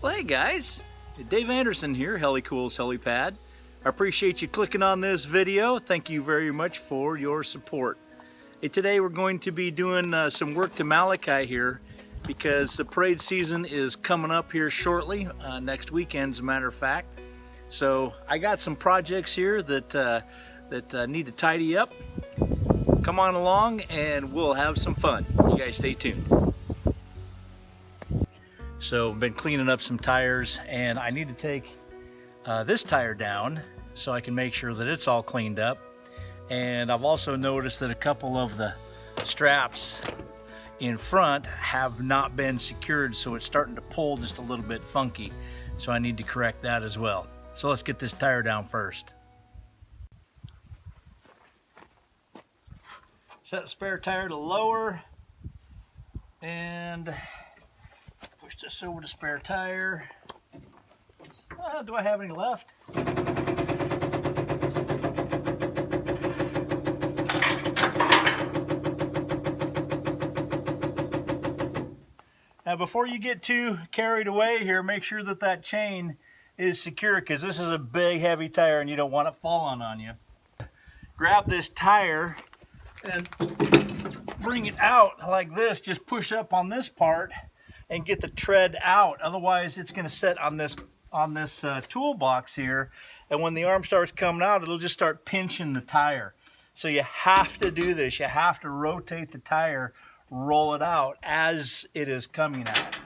Well, hey guys, Dave Anderson here, Helicool's Helipad. I appreciate you clicking on this video. Thank you very much for your support. Hey, today we're going to be doing some work to Malachi here because the parade season is coming up here shortly, next weekend as a matter of fact. So I got some projects here that need to tidy up. Come on along and we'll have some fun. You guys stay tuned. So I've been cleaning up some tires and I need to take this tire down so I can make sure that it's all cleaned up. And I've also noticed that a couple of the straps in front have not been secured, so it's starting to pull just a little bit funky. So I need to correct that as well. So let's get this tire down first. Set the spare tire to lower and push this over the spare tire. Do I have any left? Now before you get too carried away here, make sure that that chain is secure because this is a big heavy tire and you don't want it falling on you. Grab this tire and bring it out like this. Just push up on this part and get the tread out. Otherwise it's going to sit on this toolbox here, and when the arm starts coming out, it'll just start pinching the tire. So you have to do this. You have to rotate the tire, roll it out as it is coming out.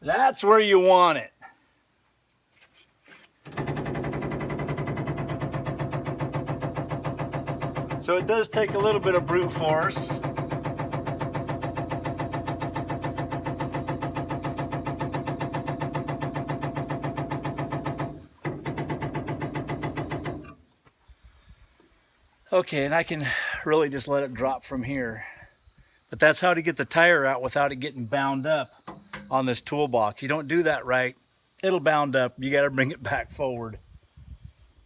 That's where you want it. So it does take a little bit of brute force. Okay, and I can really just let it drop from here. But that's how to get the tire out without it getting bound up on this toolbox. You don't do that right, it'll bound up. You got to bring it back forward.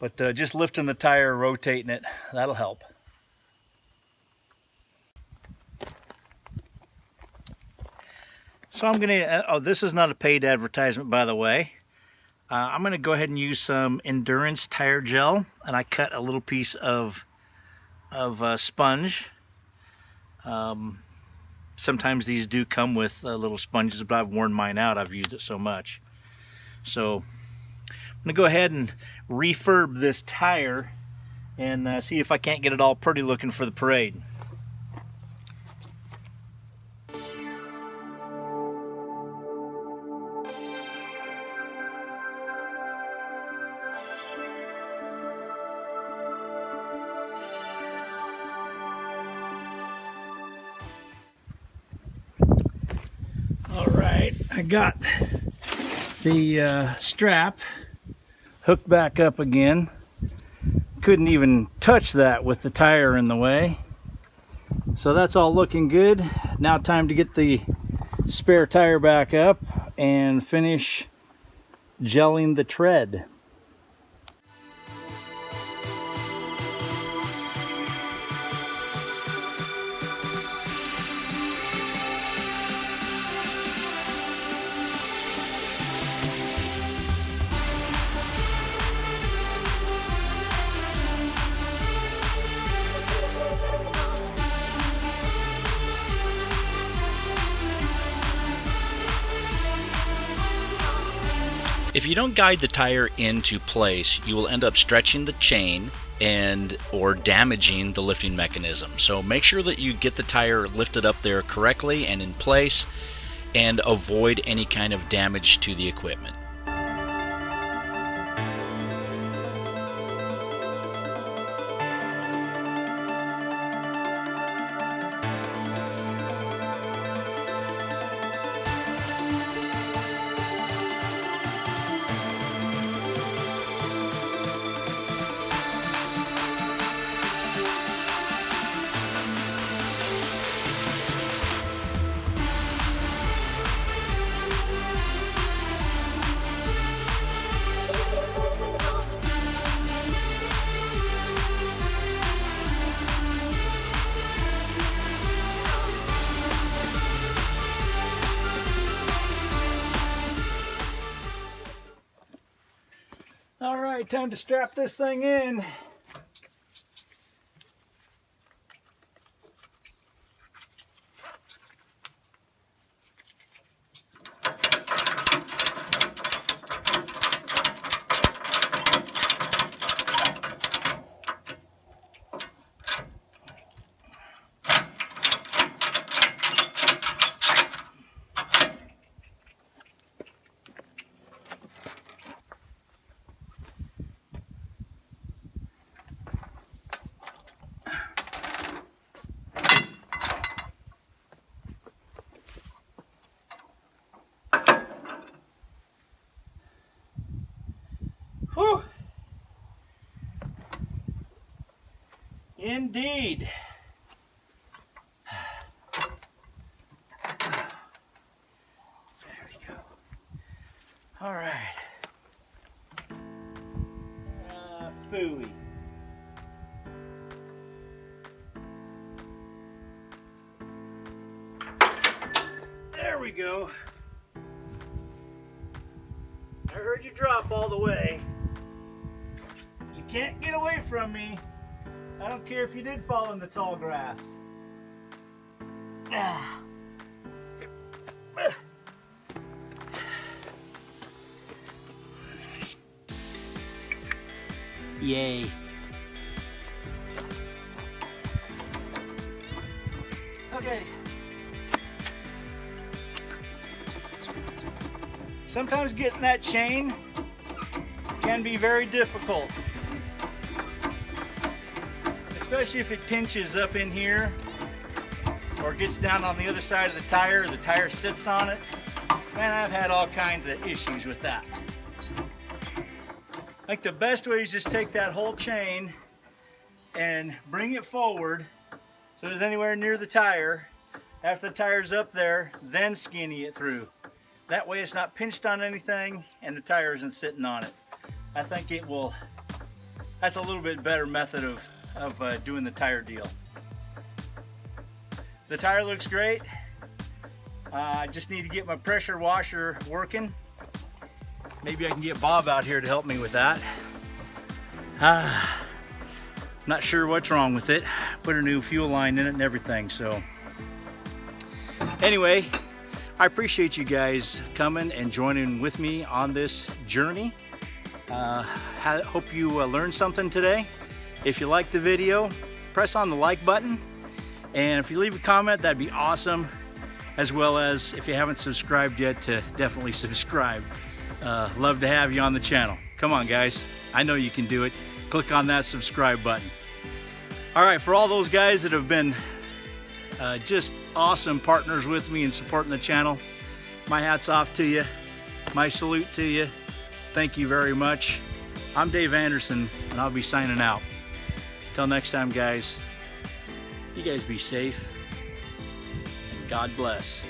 But just lifting the tire, rotating it, that'll help. So I'm gonna, oh, this is not a paid advertisement, by the way. I'm gonna go ahead and use some Endurance tire gel, and I cut a little piece of sponge. Sometimes these do come with little sponges, but I've worn mine out. I've used it so much. So I'm gonna go ahead and refurb this tire and see if I can't get it all pretty looking for the parade. I got the strap hooked back up again. Couldn't even touch that with the tire in the way. So that's all looking good. Now time to get the spare tire back up and finish gelling the tread. If you don't guide the tire into place, you will end up stretching the chain or damaging the lifting mechanism. So make sure that you get the tire lifted up there correctly and in place and avoid any kind of damage to the equipment. right, time to strap this thing in. Whew. Indeed. There we go. All right. Phooey. There we go. I heard you drop all the way. You can't get away from me. I don't care if you did fall in the tall grass. Yay. Okay. Sometimes getting that chain can be very difficult, especially if it pinches up in here or gets down on the other side of the tire sits on it. Man, I've had all kinds of issues with that. I think the best way is just take that whole chain and bring it forward so it's anywhere near the tire. After the tire's up there, then skinny it through. That way it's not pinched on anything and the tire isn't sitting on it. I think it will, that's a little bit better method of doing the tire deal. The tire looks great. I just need to get my pressure washer working. Maybe I can get Bob out here to help me with that. Not sure what's wrong with it. Put a new fuel line in it and everything, so. Anyway, I appreciate you guys coming and joining with me on this journey. Hope you learned something today. If you liked the video, press on the like button. And if you leave a comment, that'd be awesome. As well as if you haven't subscribed yet, to definitely subscribe. Love to have you on the channel. Come on, guys. I know you can do it. Click on that subscribe button. All right, for all those guys that have been just awesome partners with me and supporting the channel, my hat's off to you. My salute to you. Thank you very much. I'm Dave Anderson, and I'll be signing out. Till next time, guys, you guys be safe, and God bless.